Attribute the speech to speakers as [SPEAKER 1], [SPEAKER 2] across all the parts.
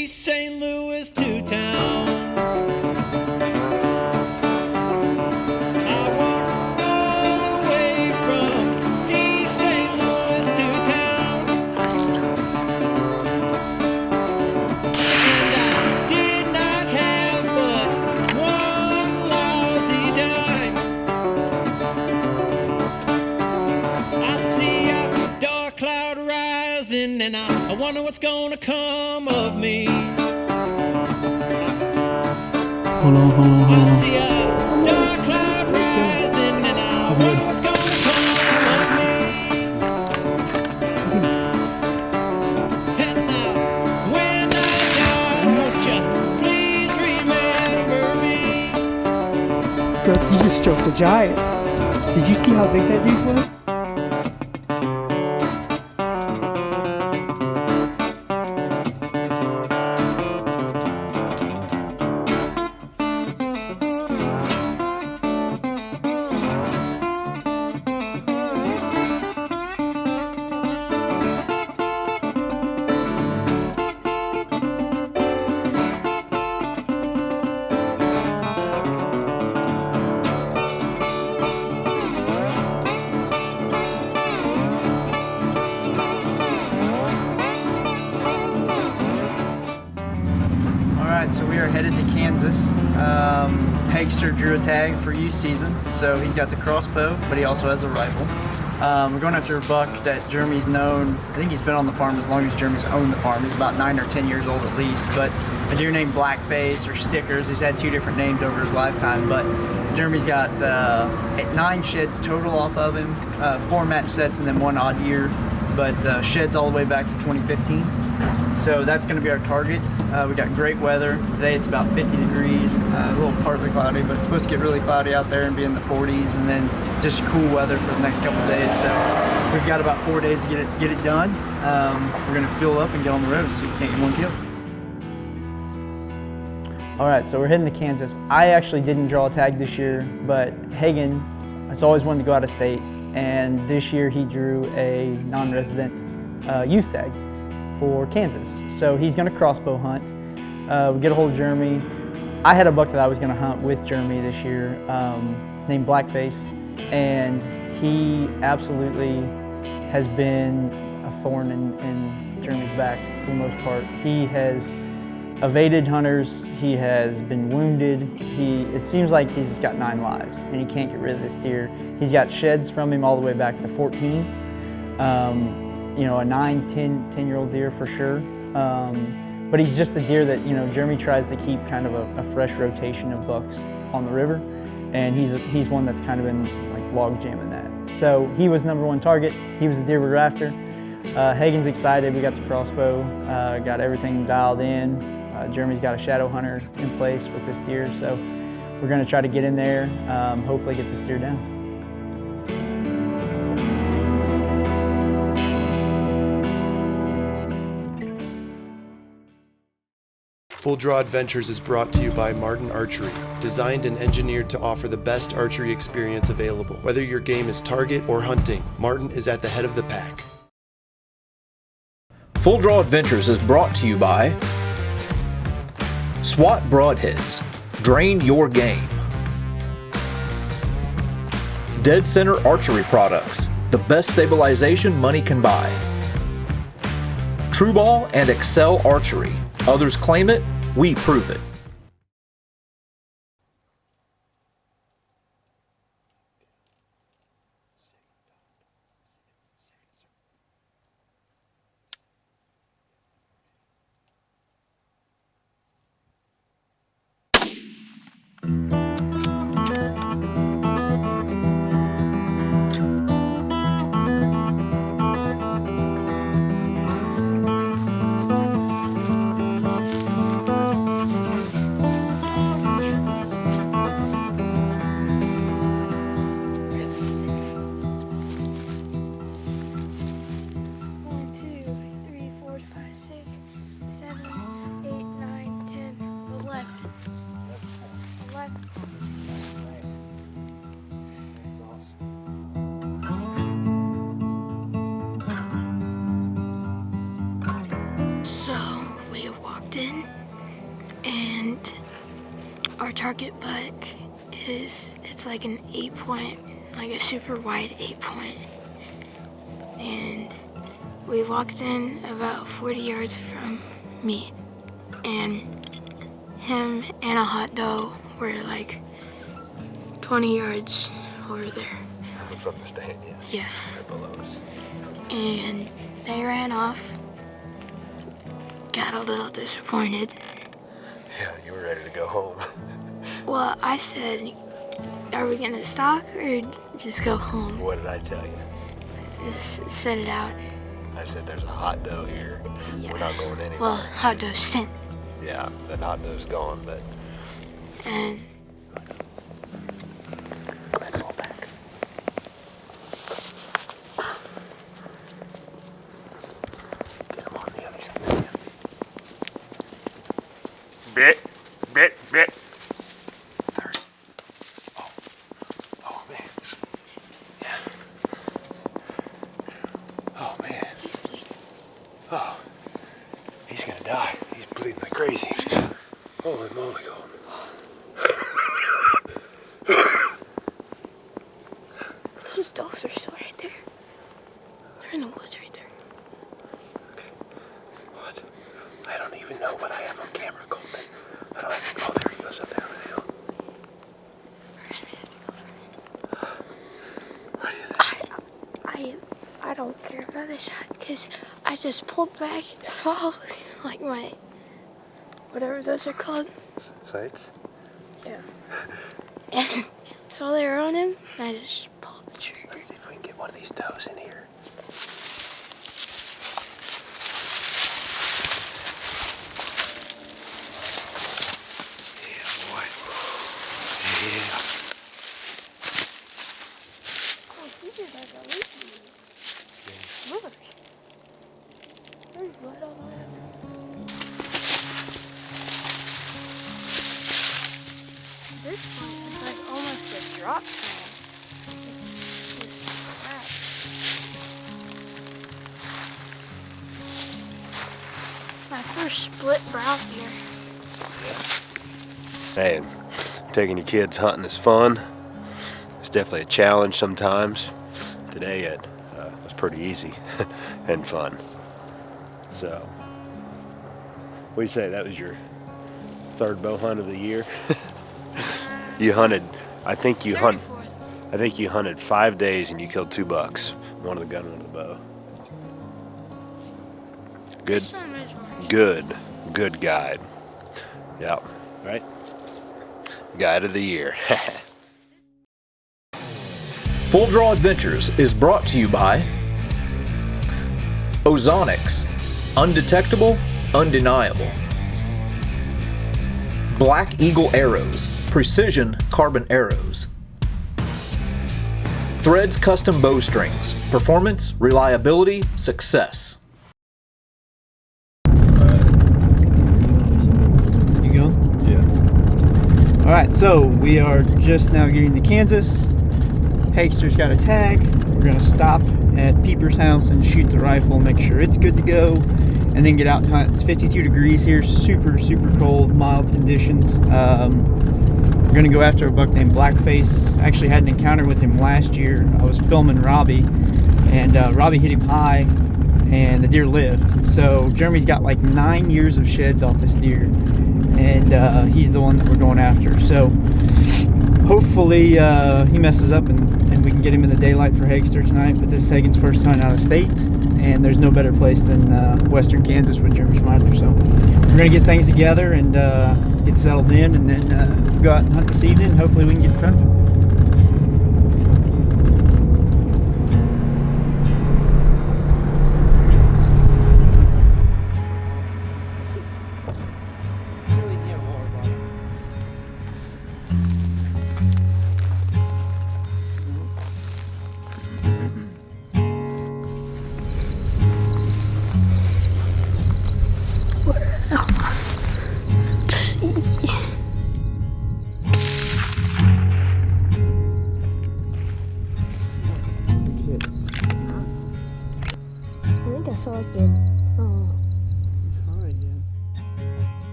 [SPEAKER 1] East St. Louis to town. I walked all the way from East St. Louis to town. And I did not have but one lousy dime. I see a dark cloud rising, and I wonder what's gonna come of me.
[SPEAKER 2] Hold on.
[SPEAKER 1] I see a dark cloud rising, and I wonder what's gonna come of me. And now, when I die, won't you please remember me?
[SPEAKER 2] Bro, you just stroked a giant. Did you see how big that dude was?
[SPEAKER 3] Alright, so we are headed to Kansas. Hagster drew a tag for youth season, so he's got the crossbow, but he also has a rifle. We're going after a buck that Jeremy's known. I think he's been on the farm as long as Jeremy's owned the farm. He's about 9 or 10 years old at least, but a deer named Blackface or Stickers. He's had 2 different names over his lifetime, but Jeremy's got 9 sheds total off of him, 4 match sets and then 1 odd year, but sheds all the way back to 2015. So that's going to be our target. We got great weather. Today it's about 50 degrees, a little partly cloudy, but it's supposed to get really cloudy out there and be in the 40s, and then just cool weather for the next couple of days. So we've got about 4 days to get it done. We're going to fuel up and get on the road and see if we can't get one kill. All right, so we're heading to Kansas. I actually didn't draw a tag this year, but Hagen has always wanted to go out of state, and this year he drew a non-resident youth tag for Kansas. So he's gonna crossbow hunt. We get a hold of Jeremy. I had a buck that I was gonna hunt with Jeremy this year named Blackface, and he absolutely has been a thorn in Jeremy's back for the most part. He has evaded hunters, he has been wounded. It seems like he's got 9 lives and he can't get rid of this deer. He's got sheds from him all the way back to 14. You know, a 9, 10-year-old deer for sure. But he's just a deer that, you know, Jeremy tries to keep kind of a fresh rotation of bucks on the river. And he's one that's kind of been like log jamming that. So he was #1 target. He was the deer we were after. Hagen's excited. We got the crossbow, got everything dialed in. Jeremy's got a shadow hunter in place with this deer. So we're gonna try to get in there, hopefully get this deer down.
[SPEAKER 4] Full Draw Adventures is brought to you by Martin Archery, designed and engineered to offer the best archery experience available. Whether your game is target or hunting, Martin is at the head of the pack.
[SPEAKER 5] Full Draw Adventures is brought to you by SWAT Broadheads, Drain Your Game. Dead Center Archery Products, the best stabilization money can buy. True Ball and Excel Archery. Others claim it, we prove it.
[SPEAKER 6] and our target buck it's like an 8-point, like a super wide 8-point. And we walked in about 40 yards from me, and him and a hot doe were like 20 yards over there.
[SPEAKER 7] From the stand, yes.
[SPEAKER 6] Yeah.
[SPEAKER 7] Right below us.
[SPEAKER 6] And they ran off. Got a little disappointed.
[SPEAKER 7] Yeah, you were ready to go home.
[SPEAKER 6] Well, I said, are we gonna stalk or just go home?
[SPEAKER 7] What did I tell you?
[SPEAKER 6] Just set it out.
[SPEAKER 7] I said there's a hot doe here.
[SPEAKER 6] Yeah.
[SPEAKER 7] We're not going anywhere.
[SPEAKER 6] Well, hot doe sent.
[SPEAKER 7] Yeah, that hot doe's gone, but
[SPEAKER 6] And
[SPEAKER 7] fall back. Get him on the other side. Bit. 30. Oh man. Yeah. Oh man.
[SPEAKER 6] he's bleeding.
[SPEAKER 7] Oh. He's gonna die. He's bleeding like crazy. Holy moly.
[SPEAKER 6] Those does are still right there. They're in the woods right there.
[SPEAKER 7] What? I don't even know what I have on camera, Colton. I don't have, oh, there he goes up there on the hill. What do you think?
[SPEAKER 6] I don't care about the shot because I just pulled back, saw like my, whatever those are called.
[SPEAKER 7] Sights?
[SPEAKER 6] Yeah. And saw they were on him, and I just pulled the trigger.
[SPEAKER 7] Let's see if we can get one of these does in here. Yeah, boy. Yeah.
[SPEAKER 6] Oh, he did like a leaky. Look. There's blood all over him. This one is like almost a drop zone. It's just crap. My first split brow deer.
[SPEAKER 7] Hey, taking your kids hunting is fun. It's definitely a challenge sometimes. Today it was pretty easy and fun. So, what do you say? That was your third bow hunt of the year? You hunted, I think you hunted 5 days and you killed 2 bucks. One of the gun, one of the bow. Good guide. Yep, right? Guide of the year.
[SPEAKER 5] Full Draw Adventures is brought to you by Ozonics, undetectable, undeniable. Black Eagle Arrows, precision carbon arrows. Threads Custom Bowstrings, performance, reliability, success.
[SPEAKER 3] You going?
[SPEAKER 7] Yeah.
[SPEAKER 3] All right, so we are just now getting to Kansas. Hakester's got a tag. We're gonna stop at Peeper's house and shoot the rifle, make sure it's good to go, and then get out and hunt. It's 52 degrees here, super cold, mild conditions. We're gonna go after a buck named Blackface. I actually had an encounter with him last year. I was filming Robbie, and Robbie hit him high, and the deer lived. So Jeremy's got like 9 years of sheds off this deer, and he's the one that we're going after. So hopefully he messes up and we can get him in the daylight for Hagster tonight. But this is Hagen's first hunt out of state, and there's no better place than western Kansas with Jeremy Schmeidler. So we're gonna get things together and get settled in, and then go out and hunt this evening. Hopefully we can get in front of him.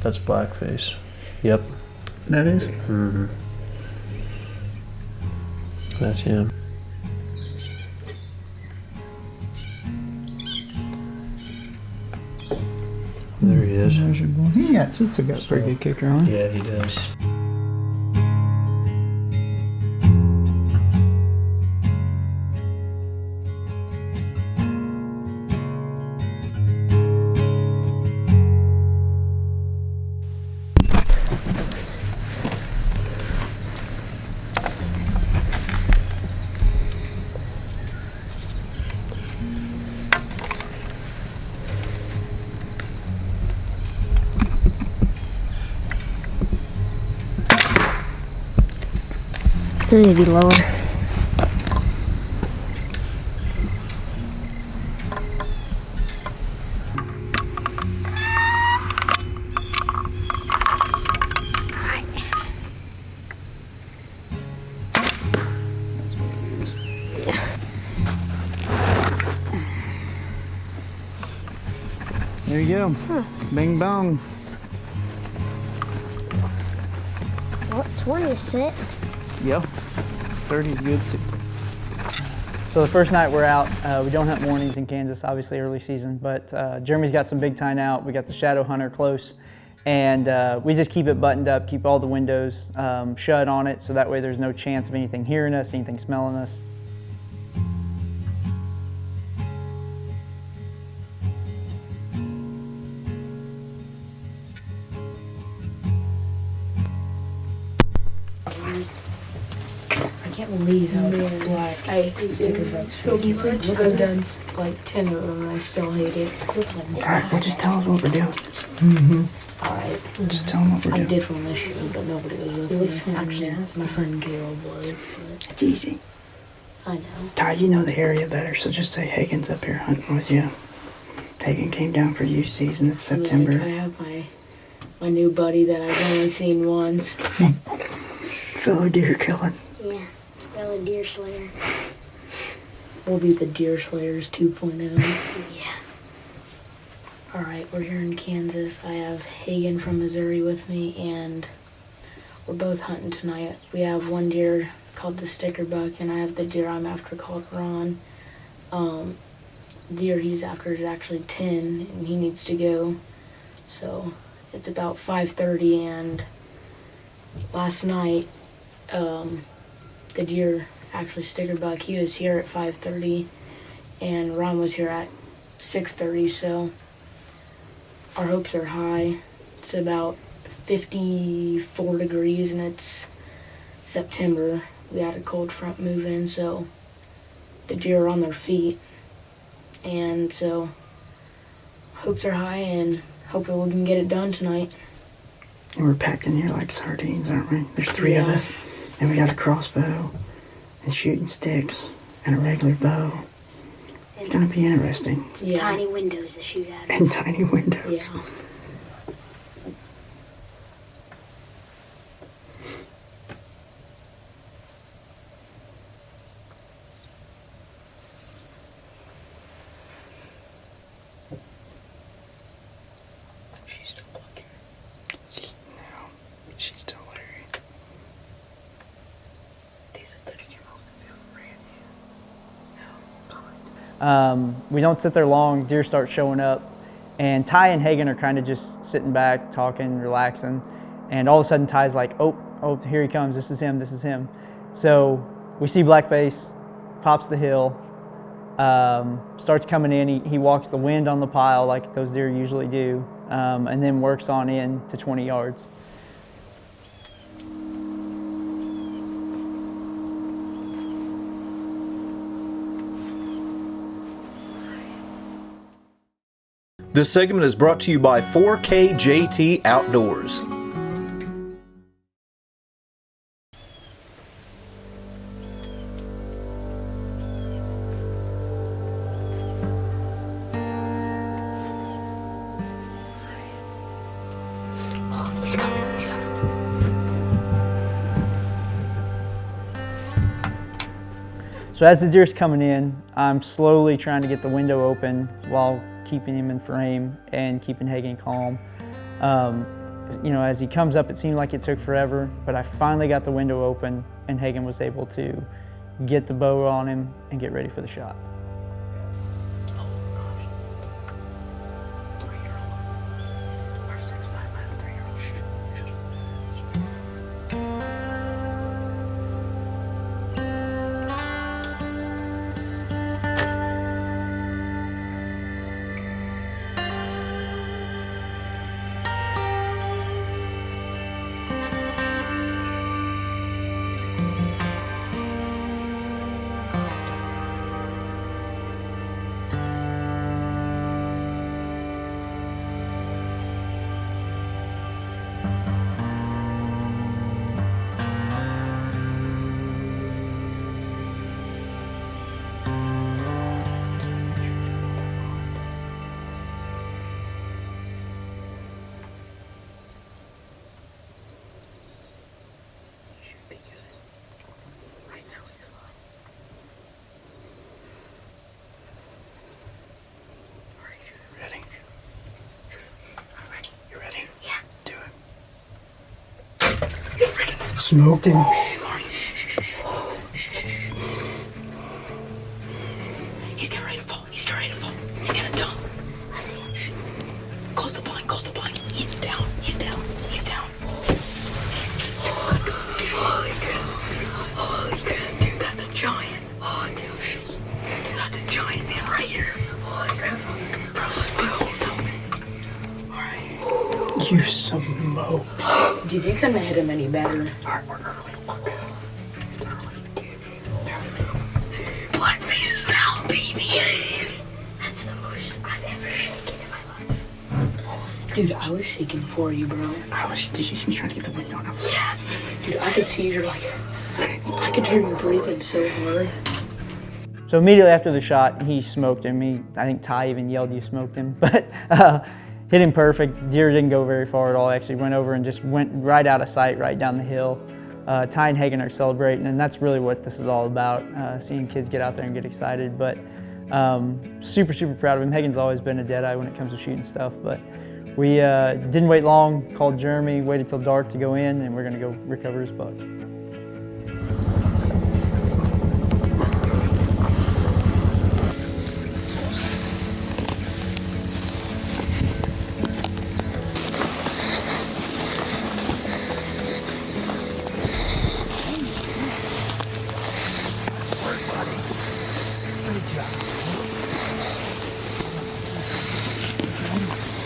[SPEAKER 8] That's blackface. Yep.
[SPEAKER 2] That is?
[SPEAKER 8] Mm-hmm. That's him. There he is.
[SPEAKER 2] There's your boy. He's got a pretty good kicker on.
[SPEAKER 8] Yeah, he does.
[SPEAKER 6] Still need to be lower.
[SPEAKER 2] There you go. Bing bong.
[SPEAKER 6] What, 20 is set?
[SPEAKER 2] Yep. 30's good too.
[SPEAKER 3] So the first night we're out, we don't hunt mornings in Kansas, obviously early season, but Jeremy's got some big tine out. We got the Shadow Hunter close, and we just keep it buttoned up, keep all the windows shut on it, so that way there's no chance of anything hearing us, anything smelling us.
[SPEAKER 9] I can't believe how black sticker books so I've done like 10 of them and I still hate it.
[SPEAKER 2] Alright, well just tell us what we're doing.
[SPEAKER 9] Alright.
[SPEAKER 2] Just tell them what we're
[SPEAKER 9] I
[SPEAKER 2] doing.
[SPEAKER 9] did one this year, but nobody was with me. Actually, my friend Caleb was, but
[SPEAKER 2] It's easy.
[SPEAKER 9] I know.
[SPEAKER 2] Ty, you know the area better, so just say Hagen's up here hunting with you. Hagen came down for youth season. It's September.
[SPEAKER 9] Like, I have my new buddy that I've only seen once.
[SPEAKER 2] Fellow deer killing.
[SPEAKER 6] Yeah, fellow deer slayer.
[SPEAKER 9] We'll be the Deer Slayers 2.0.
[SPEAKER 6] Yeah.
[SPEAKER 9] Alright, we're here in Kansas. I have Hagen from Missouri with me, and we're both hunting tonight. We have one deer called the sticker buck, and I have the deer I'm after called Ron. Deer he's after is actually 10, and he needs to go. So it's about 5:30, and last night, the deer, actually sticker buck, he was here at 5:30, and Ron was here at 6:30, so our hopes are high. It's about 54 degrees, and it's September. We had a cold front move in, so the deer are on their feet, and so hopes are high, and hopefully we can get it done tonight.
[SPEAKER 2] And we're packed in here like sardines, aren't we? There's three of
[SPEAKER 9] Yeah.
[SPEAKER 2] us, and we got a crossbow, and shooting sticks, and a regular bow. It's gonna be interesting.
[SPEAKER 9] Yeah.
[SPEAKER 6] Tiny windows to shoot at.
[SPEAKER 2] And tiny windows.
[SPEAKER 9] Yeah.
[SPEAKER 2] She's still looking. No, she's still Larry. These are 30-year-olds that ran you.
[SPEAKER 3] We don't sit there long, deer start showing up, and Ty and Hagen are kind of just sitting back, talking, relaxing, and all of a sudden Ty's like, oh, here he comes, this is him. So we see Blackface, pops the hill, starts coming in, he walks the wind on the pile like those deer usually do, and then works on in to 20 yards.
[SPEAKER 5] This segment is brought to you by 4KJT Outdoors.
[SPEAKER 6] Oh, he's coming, he's coming.
[SPEAKER 3] So as the deer's coming in, I'm slowly trying to get the window open while keeping him in frame and keeping Hagen calm. You know, as he comes up, it seemed like it took forever, but I finally got the window open and Hagen was able to get the bow on him and get ready for the shot.
[SPEAKER 2] Smoked him.
[SPEAKER 9] He's getting ready to fall. He's getting ready to fall. He's gonna dump. I see him. Close the blind. Close the blind. He's down. He's down. He's down. Holy crap. Holy crap. Dude, that's a giant. Oh, dude. Dude, that's a giant, man, right here. Holy crap. Bro, let's go. So alright.
[SPEAKER 2] You smoke.
[SPEAKER 9] Dude, you couldn't have hit him any better.
[SPEAKER 2] Alright, we're early. It's early.
[SPEAKER 9] Black face down, baby. That's the most I've ever shaken in my life. Dude, I was shaking for you, bro.
[SPEAKER 2] Did you see me trying to get the window on?
[SPEAKER 9] Yeah. Dude, I could see you're like, I could hear you breathing so hard.
[SPEAKER 3] So immediately after the shot, he smoked him. I think Ty even yelled, "You smoked him," but hit him perfect. Deer didn't go very far at all. Actually went over and just went right out of sight, right down the hill. Ty and Hagen are celebrating, and that's really what this is all about, seeing kids get out there and get excited. But super, super proud of him. Hagen's always been a deadeye when it comes to shooting stuff, but we didn't wait long, called Jeremy, waited till dark to go in, and we're gonna go recover his buck.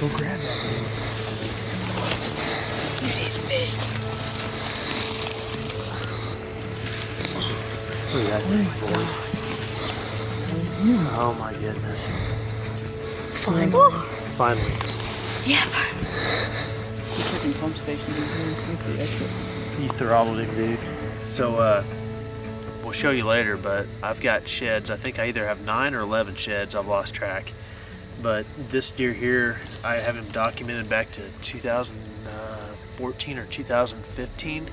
[SPEAKER 2] Go grab that dude.
[SPEAKER 9] Dude, he's big.
[SPEAKER 8] Look at that thing, boys. Oh my goodness. Finally.
[SPEAKER 9] Yeah.
[SPEAKER 3] Freaking pump station.
[SPEAKER 8] You throttled him, dude.
[SPEAKER 10] So we'll show you later, but I've got sheds. I think I either have 9 or 11 sheds. I've lost track. But this deer here, I have him documented back to 2014 or 2015,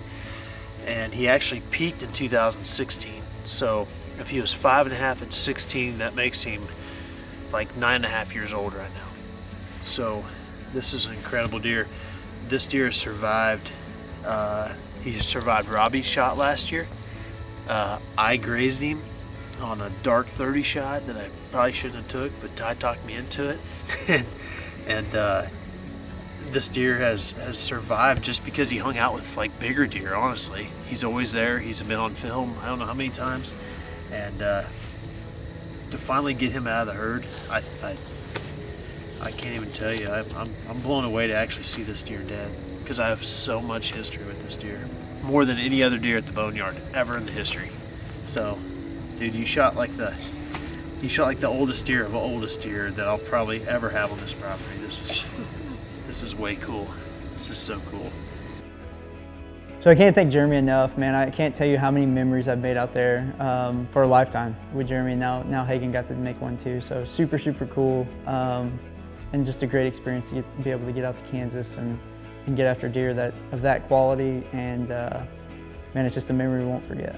[SPEAKER 10] and he actually peaked in 2016. So if he was 5.5 at 16, that makes him like 9.5 years old right now. So this is an incredible deer. This deer has survived. He survived Robbie's shot last year. I grazed him on a dark 30 shot that I probably shouldn't have took, but Ty talked me into it. and this deer has survived just because he hung out with like bigger deer, honestly. He's always there. He's been on film I don't know how many times. And to finally get him out of the herd, I can't even tell you. I'm blown away to actually see this deer dead, because I have so much history with this deer. More than any other deer at the boneyard ever in the history. So, dude, you shot like the oldest deer of oldest deer that I'll probably ever have on this property. This is way cool. This is so cool.
[SPEAKER 3] So I can't thank Jeremy enough, man. I can't tell you how many memories I've made out there for a lifetime with Jeremy. Now Hagen got to make one too. So super, super cool, and just a great experience to be able to get out to Kansas and get after deer of that quality. And man, it's just a memory we won't forget.